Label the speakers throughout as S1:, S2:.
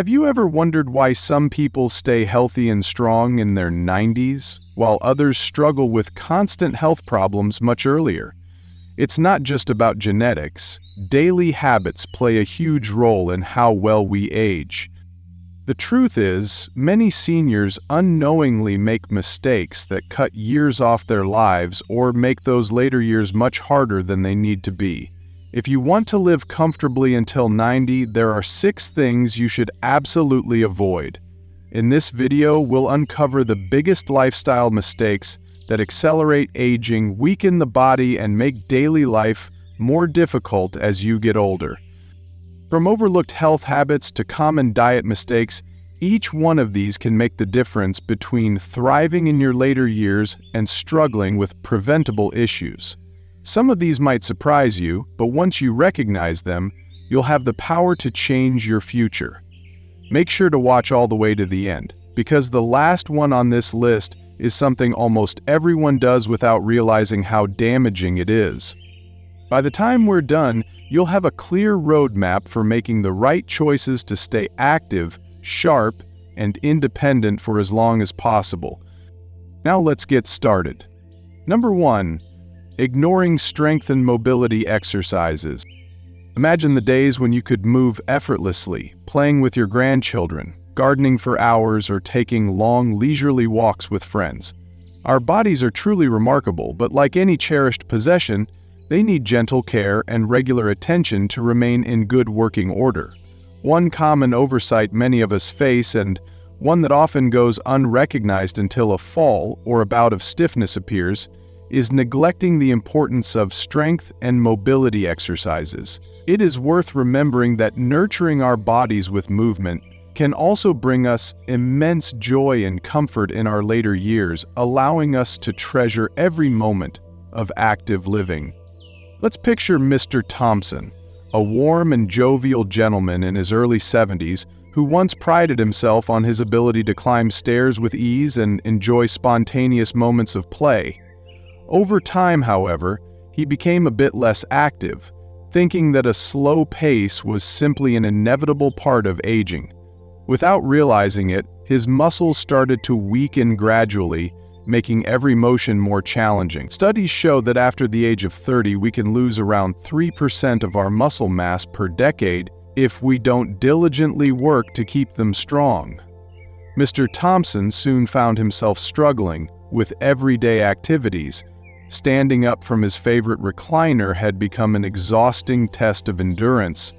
S1: Have you ever wondered why some people stay healthy and strong in their 90s, while others struggle with constant health problems much earlier? It's not just about genetics. Daily habits play a huge role in how well we age. The truth is, many seniors unknowingly make mistakes that cut years off their lives or make those later years much harder than they need to be. If you want to live comfortably until 90, there are 6 things you should absolutely avoid. In this video, we'll uncover the biggest lifestyle mistakes that accelerate aging, weaken the body, and make daily life more difficult as you get older. From overlooked health habits to common diet mistakes, each one of these can make the difference between thriving in your later years and struggling with preventable issues. Some of these might surprise you, but once you recognize them, you'll have the power to change your future. Make sure to watch all the way to the end, because the last one on this list is something almost everyone does without realizing how damaging it is. By the time we're done, you'll have a clear roadmap for making the right choices to stay active, sharp, and independent for as long as possible. Now let's get started. Number 1. Ignoring strength and mobility exercises. Imagine the days when you could move effortlessly, playing with your grandchildren, gardening for hours, or taking long, leisurely walks with friends. Our bodies are truly remarkable, but like any cherished possession, they need gentle care and regular attention to remain in good working order. One common oversight many of us face, and one that often goes unrecognized until a fall or a bout of stiffness appears, is neglecting the importance of strength and mobility exercises. It is worth remembering that nurturing our bodies with movement can also bring us immense joy and comfort in our later years, allowing us to treasure every moment of active living. Let's picture Mr. Thompson, a warm and jovial gentleman in his early 70s who once prided himself on his ability to climb stairs with ease and enjoy spontaneous moments of play. Over time, however, he became a bit less active, thinking that a slow pace was simply an inevitable part of aging. Without realizing it, his muscles started to weaken gradually, making every motion more challenging. Studies show that after the age of 30, we can lose around 3% of our muscle mass per decade if we don't diligently work to keep them strong. Mr. Thompson soon found himself struggling with everyday activities. Standing up from his favorite recliner had become an exhausting test of endurance,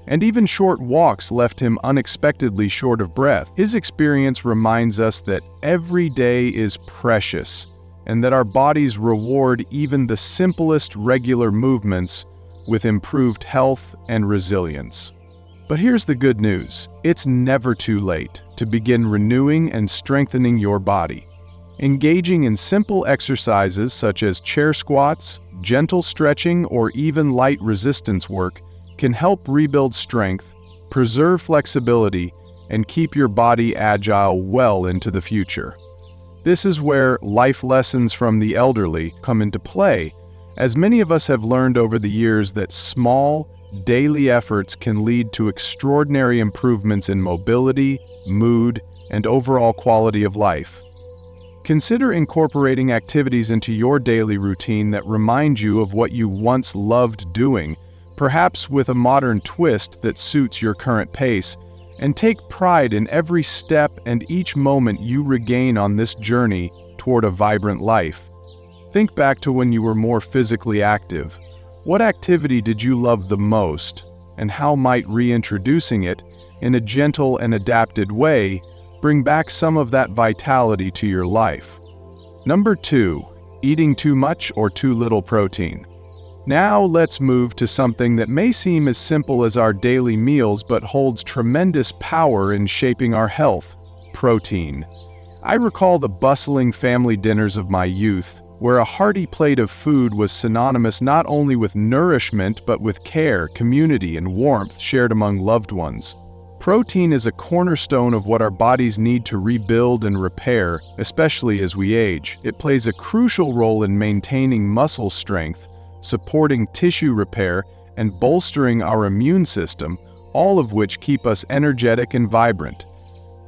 S1: and even short walks left him unexpectedly short of breath. His experience reminds us that every day is precious, and that our bodies reward even the simplest regular movements with improved health and resilience. But here's the good news: it's never too late to begin renewing and strengthening your body. Engaging in simple exercises such as chair squats, gentle stretching, or even light resistance work can help rebuild strength, preserve flexibility, and keep your body agile well into the future. This is where life lessons from the elderly come into play, as many of us have learned over the years that small, daily efforts can lead to extraordinary improvements in mobility, mood, and overall quality of life. Consider incorporating activities into your daily routine that remind you of what you once loved doing, perhaps with a modern twist that suits your current pace, and take pride in every step and each moment you regain on this journey toward a vibrant life. Think back to when you were more physically active. What activity did you love the most, and how might reintroducing it in a gentle and adapted way bring back some of that vitality to your life? Number 2. Eating too much or too little protein. Now let's move to something that may seem as simple as our daily meals but holds tremendous power in shaping our health: protein. I recall the bustling family dinners of my youth, where a hearty plate of food was synonymous not only with nourishment but with care, community, and warmth shared among loved ones. Protein is a cornerstone of what our bodies need to rebuild and repair, especially as we age. It plays a crucial role in maintaining muscle strength, supporting tissue repair, and bolstering our immune system, all of which keep us energetic and vibrant.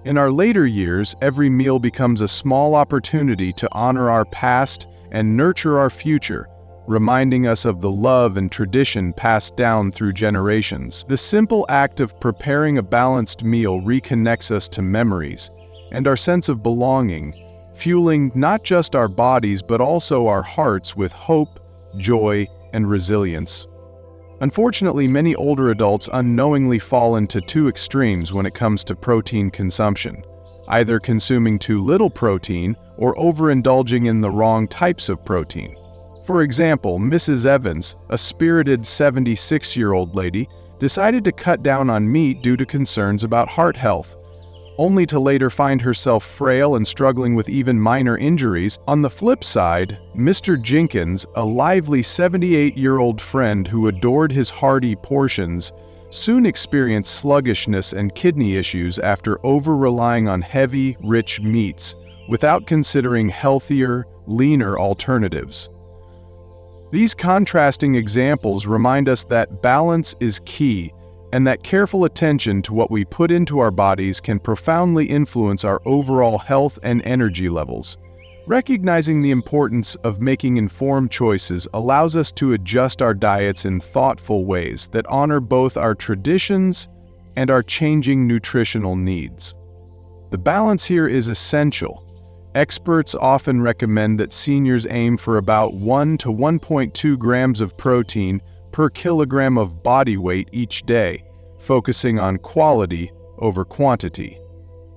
S1: In our later years, every meal becomes a small opportunity to honor our past and nurture our future, reminding us of the love and tradition passed down through generations. The simple act of preparing a balanced meal reconnects us to memories and our sense of belonging, fueling not just our bodies but also our hearts with hope, joy, and resilience. Unfortunately, many older adults unknowingly fall into two extremes when it comes to protein consumption, either consuming too little protein or overindulging in the wrong types of protein. For example, Mrs. Evans, a spirited 76-year-old lady, decided to cut down on meat due to concerns about heart health, only to later find herself frail and struggling with even minor injuries. On the flip side, Mr. Jenkins, a lively 78-year-old friend who adored his hearty portions, soon experienced sluggishness and kidney issues after over-relying on heavy, rich meats, without considering healthier, leaner alternatives. These contrasting examples remind us that balance is key, and that careful attention to what we put into our bodies can profoundly influence our overall health and energy levels. Recognizing the importance of making informed choices allows us to adjust our diets in thoughtful ways that honor both our traditions and our changing nutritional needs. The balance here is essential. Experts often recommend that seniors aim for about 1 to 1.2 grams of protein per kilogram of body weight each day, focusing on quality over quantity.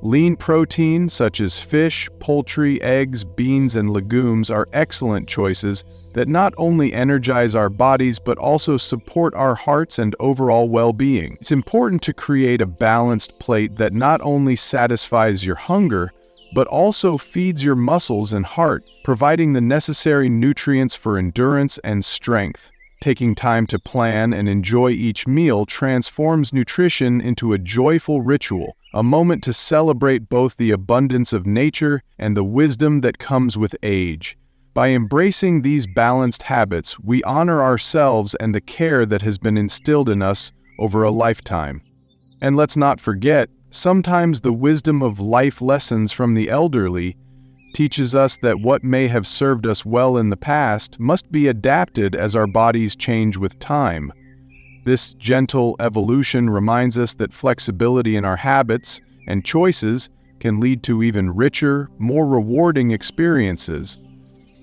S1: Lean protein such as fish, poultry, eggs, beans, and legumes are excellent choices that not only energize our bodies but also support our hearts and overall well-being. It's important to create a balanced plate that not only satisfies your hunger but also feeds your muscles and heart, providing the necessary nutrients for endurance and strength. Taking time to plan and enjoy each meal transforms nutrition into a joyful ritual, a moment to celebrate both the abundance of nature and the wisdom that comes with age. By embracing these balanced habits, we honor ourselves and the care that has been instilled in us over a lifetime. And let's not forget, sometimes the wisdom of life lessons from the elderly teaches us that what may have served us well in the past must be adapted as our bodies change with time. This gentle evolution reminds us that flexibility in our habits and choices can lead to even richer, more rewarding experiences.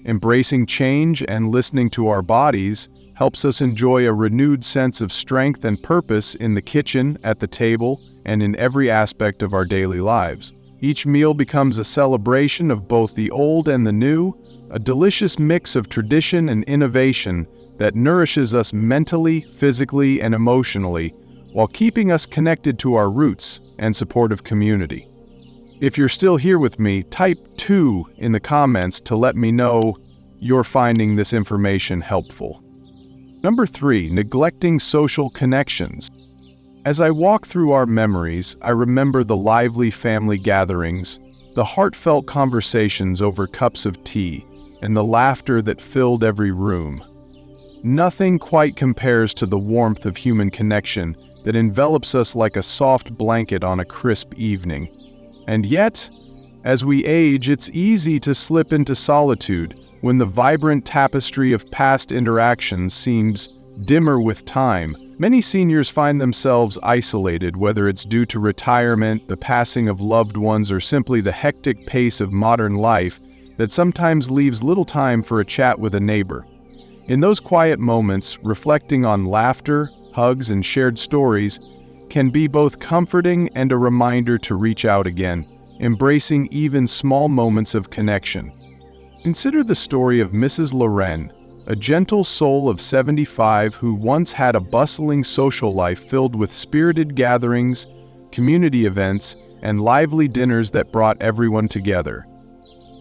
S1: Embracing change and listening to our bodies helps us enjoy a renewed sense of strength and purpose in the kitchen, at the table, and in every aspect of our daily lives. Each meal becomes a celebration of both the old and the new, a delicious mix of tradition and innovation that nourishes us mentally, physically, and emotionally, while keeping us connected to our roots and supportive community. If you're still here with me, type 2 in the comments to let me know you're finding this information helpful. Number 3, neglecting social connections. As I walk through our memories, I remember the lively family gatherings, the heartfelt conversations over cups of tea, and the laughter that filled every room. Nothing quite compares to the warmth of human connection that envelops us like a soft blanket on a crisp evening. And yet, as we age, it's easy to slip into solitude when the vibrant tapestry of past interactions seems dimmer with time. Many seniors find themselves isolated, whether it's due to retirement, the passing of loved ones, or simply the hectic pace of modern life that sometimes leaves little time for a chat with a neighbor. In those quiet moments, reflecting on laughter, hugs, and shared stories can be both comforting and a reminder to reach out again, embracing even small moments of connection. Consider the story of Mrs. Loren, a gentle soul of 75 who once had a bustling social life filled with spirited gatherings, community events, and lively dinners that brought everyone together.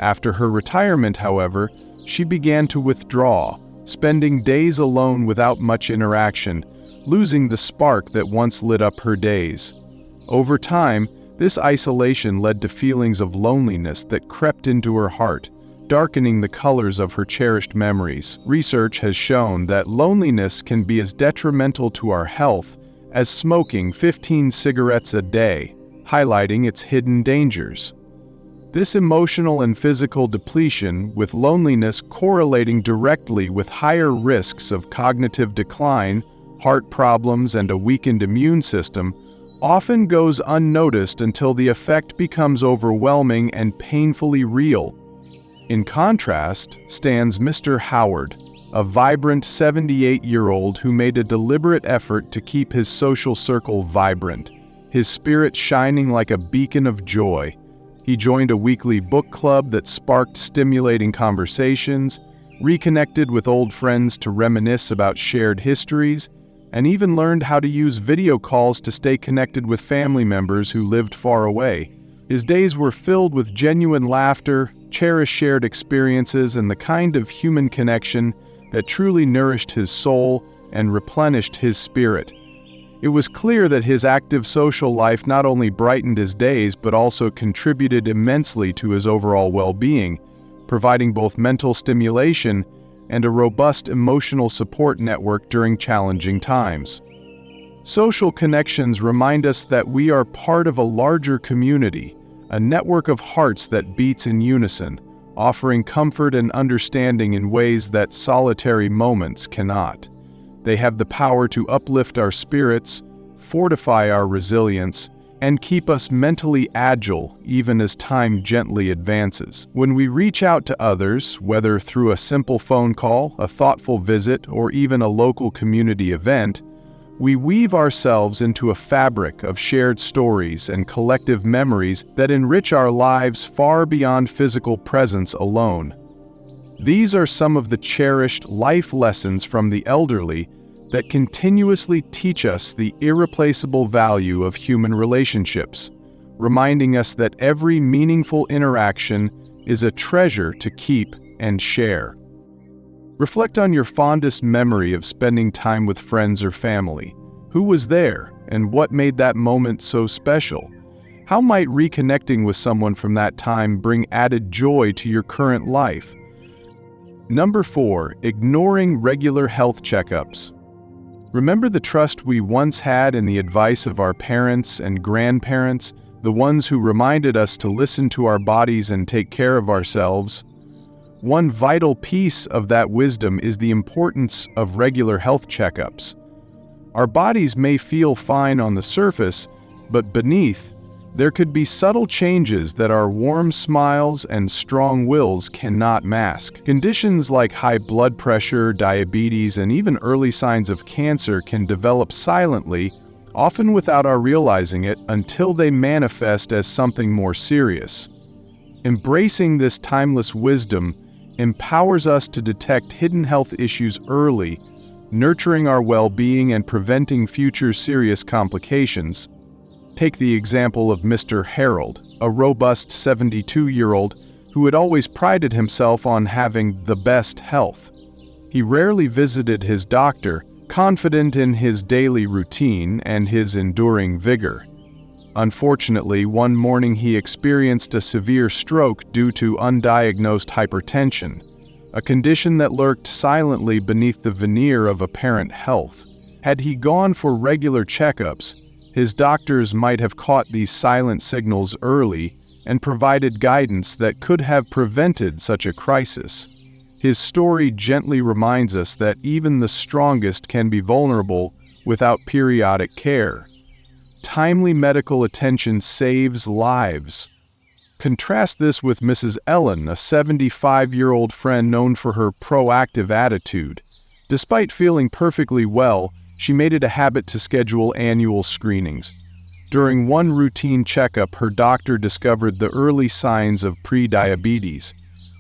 S1: After her retirement, however, she began to withdraw, spending days alone without much interaction, losing the spark that once lit up her days. Over time, this isolation led to feelings of loneliness that crept into her heart, darkening the colors of her cherished memories. Research has shown that loneliness can be as detrimental to our health as smoking 15 cigarettes a day, highlighting its hidden dangers. This emotional and physical depletion, with loneliness correlating directly with higher risks of cognitive decline, heart problems, and a weakened immune system, often goes unnoticed until the effect becomes overwhelming and painfully real. In contrast, stands Mr. Howard, a vibrant 78-year-old who made a deliberate effort to keep his social circle vibrant, his spirit shining like a beacon of joy. He joined a weekly book club that sparked stimulating conversations, reconnected with old friends to reminisce about shared histories, and even learned how to use video calls to stay connected with family members who lived far away. His days were filled with genuine laughter, cherished shared experiences, and the kind of human connection that truly nourished his soul and replenished his spirit. It was clear that his active social life not only brightened his days but also contributed immensely to his overall well-being, providing both mental stimulation and a robust emotional support network during challenging times. Social connections remind us that we are part of a larger community, a network of hearts that beats in unison, offering comfort and understanding in ways that solitary moments cannot. They have the power to uplift our spirits, fortify our resilience, and keep us mentally agile even as time gently advances. When we reach out to others, whether through a simple phone call, a thoughtful visit, or even a local community event, we weave ourselves into a fabric of shared stories and collective memories that enrich our lives far beyond physical presence alone. These are some of the cherished life lessons from the elderly that continuously teach us the irreplaceable value of human relationships, reminding us that every meaningful interaction is a treasure to keep and share. Reflect on your fondest memory of spending time with friends or family. Who was there, and what made that moment so special? How might reconnecting with someone from that time bring added joy to your current life? Number 4, ignoring regular health checkups. Remember the trust we once had in the advice of our parents and grandparents, the ones who reminded us to listen to our bodies and take care of ourselves? One vital piece of that wisdom is the importance of regular health checkups. Our bodies may feel fine on the surface, but beneath, there could be subtle changes that our warm smiles and strong wills cannot mask. Conditions like high blood pressure, diabetes, and even early signs of cancer can develop silently, often without our realizing it, until they manifest as something more serious. Embracing this timeless wisdom empowers us to detect hidden health issues early, nurturing our well-being and preventing future serious complications. Take the example of Mr. Harold, a robust 72-year-old who had always prided himself on having the best health. He rarely visited his doctor, confident in his daily routine and his enduring vigor. Unfortunately, one morning he experienced a severe stroke due to undiagnosed hypertension, a condition that lurked silently beneath the veneer of apparent health. Had he gone for regular checkups, his doctors might have caught these silent signals early and provided guidance that could have prevented such a crisis. His story gently reminds us that even the strongest can be vulnerable without periodic care. Timely medical attention saves lives. Contrast this with Mrs. Ellen, a 75-year-old friend known for her proactive attitude. Despite feeling perfectly well, she made it a habit to schedule annual screenings. During one routine checkup, her doctor discovered the early signs of pre-diabetes.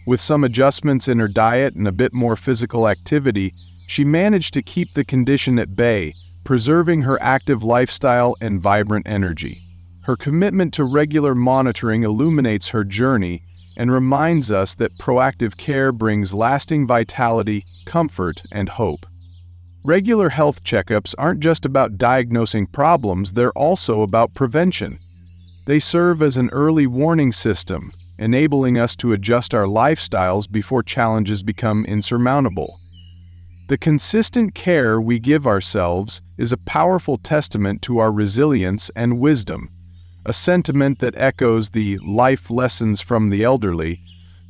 S1: With some adjustments in her diet and a bit more physical activity, she managed to keep the condition at bay, preserving her active lifestyle and vibrant energy. Her commitment to regular monitoring illuminates her journey and reminds us that proactive care brings lasting vitality, comfort, and hope. Regular health checkups aren't just about diagnosing problems, they're also about prevention. They serve as an early warning system, enabling us to adjust our lifestyles before challenges become insurmountable. The consistent care we give ourselves is a powerful testament to our resilience and wisdom, a sentiment that echoes the life lessons from the elderly,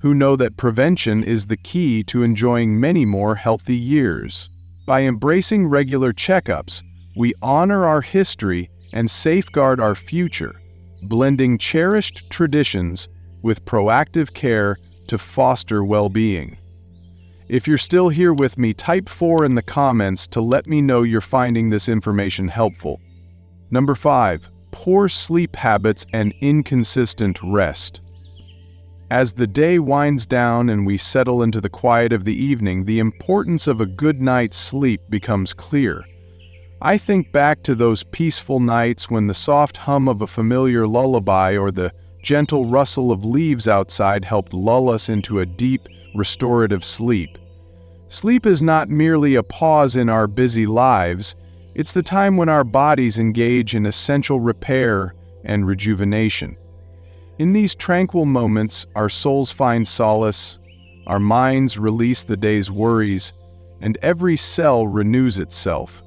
S1: who know that prevention is the key to enjoying many more healthy years. By embracing regular checkups, we honor our history and safeguard our future, blending cherished traditions with proactive care to foster well-being. If you're still here with me, type 4 in the comments to let me know you're finding this information helpful. Number 5. Poor sleep habits and inconsistent rest. As the day winds down and we settle into the quiet of the evening, the importance of a good night's sleep becomes clear. I think back to those peaceful nights when the soft hum of a familiar lullaby or the gentle rustle of leaves outside helped lull us into a deep, restorative sleep. Sleep is not merely a pause in our busy lives, it's the time when our bodies engage in essential repair and rejuvenation. In these tranquil moments, our souls find solace, our minds release the day's worries, and every cell renews itself,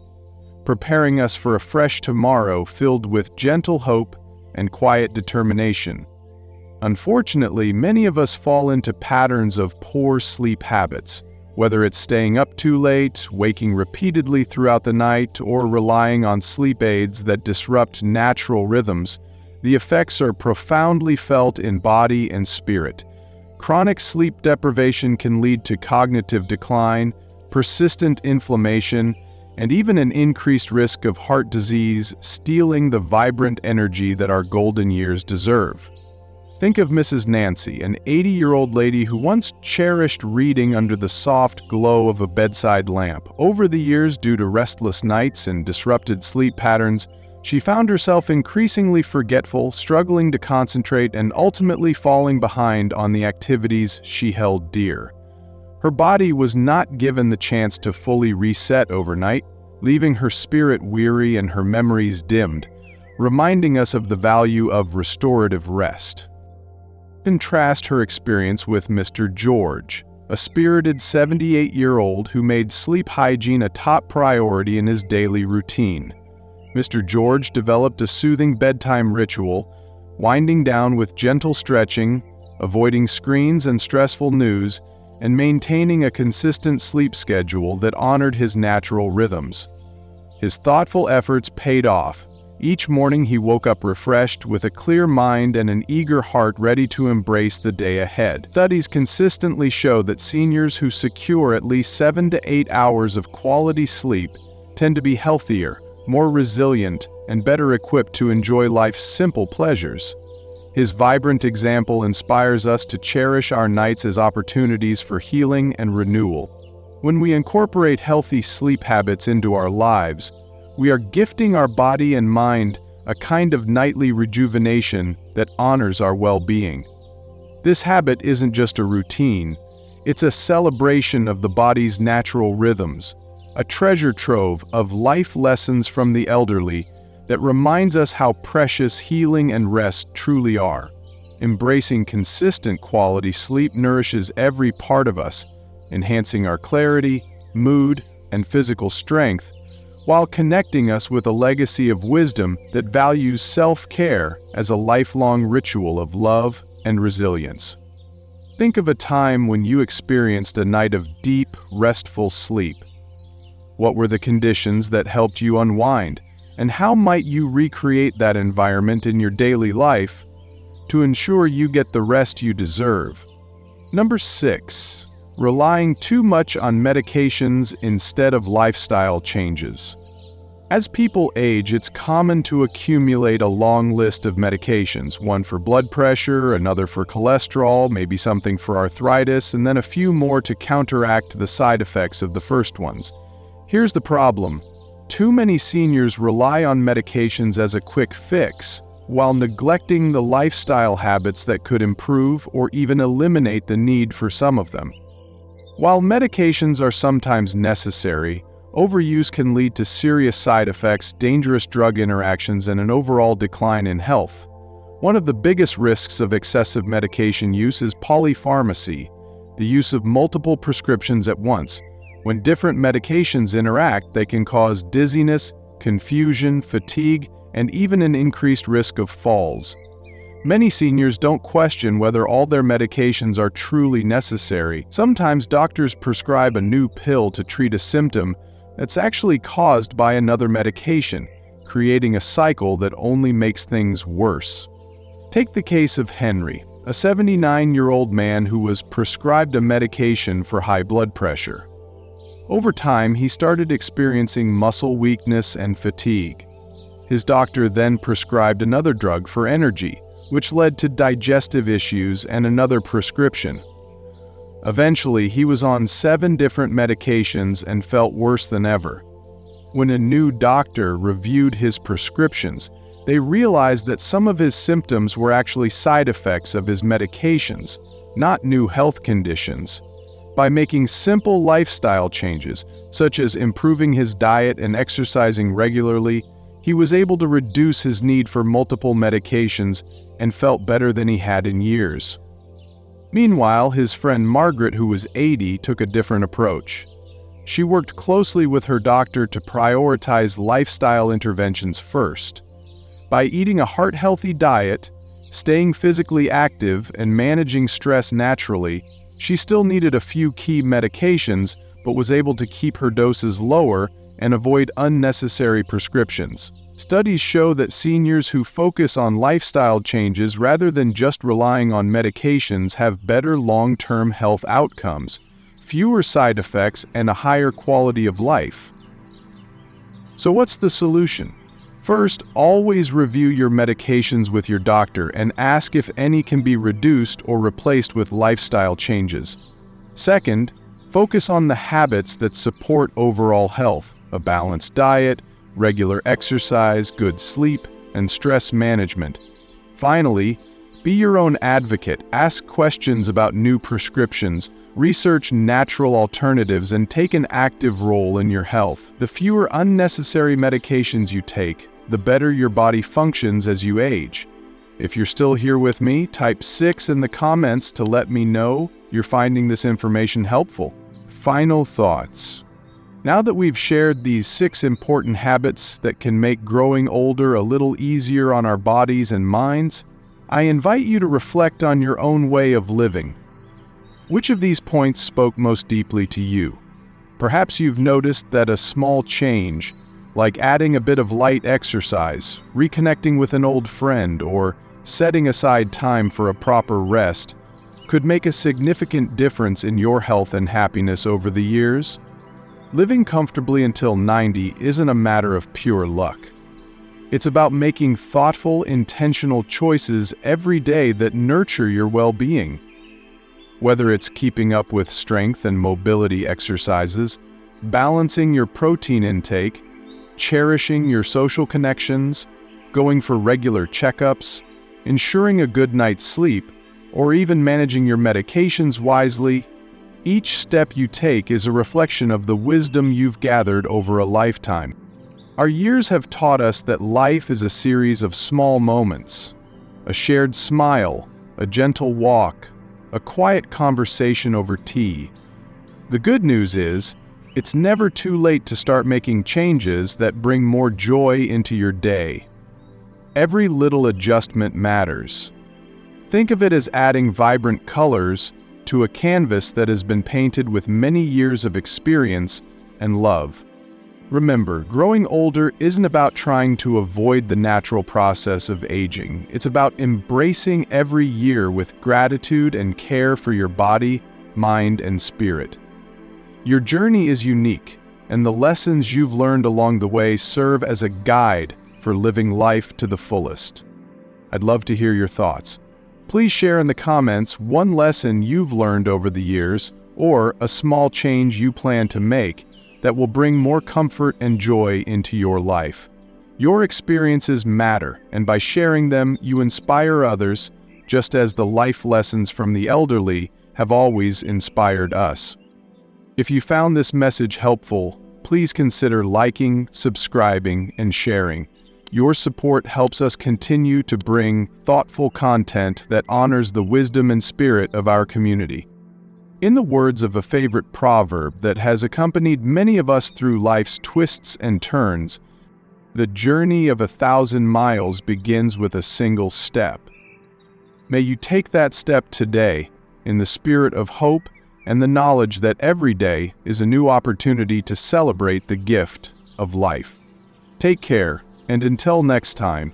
S1: preparing us for a fresh tomorrow filled with gentle hope and quiet determination. Unfortunately, many of us fall into patterns of poor sleep habits, whether it's staying up too late, waking repeatedly throughout the night, or relying on sleep aids that disrupt natural rhythms. The effects are profoundly felt in body and spirit. Chronic sleep deprivation can lead to cognitive decline, persistent inflammation, and even an increased risk of heart disease, stealing the vibrant energy that our golden years deserve. Think of Mrs. Nancy, an 80-year-old lady who once cherished reading under the soft glow of a bedside lamp. Over the years, due to restless nights and disrupted sleep patterns, she found herself increasingly forgetful, struggling to concentrate, and ultimately falling behind on the activities she held dear. Her body was not given the chance to fully reset overnight, leaving her spirit weary and her memories dimmed, reminding us of the value of restorative rest. Contrast her experience with Mr. George, a spirited 78-year-old who made sleep hygiene a top priority in his daily routine. Mr. George developed a soothing bedtime ritual, winding down with gentle stretching, avoiding screens and stressful news, and maintaining a consistent sleep schedule that honored his natural rhythms. His thoughtful efforts paid off. Each morning he woke up refreshed, with a clear mind and an eager heart ready to embrace the day ahead. Studies consistently show that seniors who secure at least 7 to 8 hours of quality sleep tend to be healthier, more resilient, and better equipped to enjoy life's simple pleasures. His vibrant example inspires us to cherish our nights as opportunities for healing and renewal. When we incorporate healthy sleep habits into our lives, we are gifting our body and mind a kind of nightly rejuvenation that honors our well-being. This habit isn't just a routine, it's a celebration of the body's natural rhythms, a treasure trove of life lessons from the elderly that reminds us how precious healing and rest truly are. Embracing consistent quality sleep nourishes every part of us, enhancing our clarity, mood, and physical strength, while connecting us with a legacy of wisdom that values self-care as a lifelong ritual of love and resilience. Think of a time when you experienced a night of deep, restful sleep. What were the conditions that helped you unwind, and how might you recreate that environment in your daily life to ensure you get the rest you deserve? Number 6. Relying too much on medications instead of lifestyle changes. As people age, it's common to accumulate a long list of medications, one for blood pressure, another for cholesterol, maybe something for arthritis, and then a few more to counteract the side effects of the first ones. Here's the problem. Too many seniors rely on medications as a quick fix, while neglecting the lifestyle habits that could improve or even eliminate the need for some of them. While medications are sometimes necessary, overuse can lead to serious side effects, dangerous drug interactions, and an overall decline in health. One of the biggest risks of excessive medication use is polypharmacy, the use of multiple prescriptions at once, When different medications interact, they can cause dizziness, confusion, fatigue, and even an increased risk of falls. Many seniors don't question whether all their medications are truly necessary. Sometimes doctors prescribe a new pill to treat a symptom that's actually caused by another medication, creating a cycle that only makes things worse. Take the case of Henry, a 79-year-old man who was prescribed a medication for high blood pressure. Over time, he started experiencing muscle weakness and fatigue. His doctor then prescribed another drug for energy, which led to digestive issues and another prescription. Eventually, he was on 7 different medications and felt worse than ever. When a new doctor reviewed his prescriptions, they realized that some of his symptoms were actually side effects of his medications, not new health conditions. By making simple lifestyle changes, such as improving his diet and exercising regularly, he was able to reduce his need for multiple medications and felt better than he had in years. Meanwhile, his friend Margaret, who was 80, took a different approach. She worked closely with her doctor to prioritize lifestyle interventions first. By eating a heart-healthy diet, staying physically active, and managing stress naturally, she still needed a few key medications, but was able to keep her doses lower and avoid unnecessary prescriptions. Studies show that seniors who focus on lifestyle changes rather than just relying on medications have better long-term health outcomes, fewer side effects, and a higher quality of life. So what's the solution? First, always review your medications with your doctor and ask if any can be reduced or replaced with lifestyle changes. Second, focus on the habits that support overall health: a balanced diet, regular exercise, good sleep, and stress management. Finally, be your own advocate. Ask questions about new prescriptions, research natural alternatives, and take an active role in your health. The fewer unnecessary medications you take, the better your body functions as you age. If you're still here with me, type 6 in the comments to let me know you're finding this information helpful. Final thoughts. Now that we've shared these 6 important habits that can make growing older a little easier on our bodies and minds, I invite you to reflect on your own way of living. Which of these points spoke most deeply to you? Perhaps you've noticed that a small change, like adding a bit of light exercise, reconnecting with an old friend, or setting aside time for a proper rest, could make a significant difference in your health and happiness over the years. Living comfortably until 90 isn't a matter of pure luck. It's about making thoughtful, intentional choices every day that nurture your well-being. Whether it's keeping up with strength and mobility exercises, balancing your protein intake, cherishing your social connections, going for regular checkups, ensuring a good night's sleep, or even managing your medications wisely, each step you take is a reflection of the wisdom you've gathered over a lifetime. Our years have taught us that life is a series of small moments: a shared smile, a gentle walk, a quiet conversation over tea. The good news is, it's never too late to start making changes that bring more joy into your day. Every little adjustment matters. Think of it as adding vibrant colors to a canvas that has been painted with many years of experience and love. Remember, growing older isn't about trying to avoid the natural process of aging. It's about embracing every year with gratitude and care for your body, mind, and spirit. Your journey is unique, and the lessons you've learned along the way serve as a guide for living life to the fullest. I'd love to hear your thoughts. Please share in the comments one lesson you've learned over the years, or a small change you plan to make that will bring more comfort and joy into your life. Your experiences matter, and by sharing them, you inspire others, just as the life lessons from the elderly have always inspired us. If you found this message helpful, please consider liking, subscribing, and sharing. Your support helps us continue to bring thoughtful content that honors the wisdom and spirit of our community. In the words of a favorite proverb that has accompanied many of us through life's twists and turns, the journey of 1,000 miles begins with a single step. May you take that step today in the spirit of hope and the knowledge that every day is a new opportunity to celebrate the gift of life. Take care, and until next time,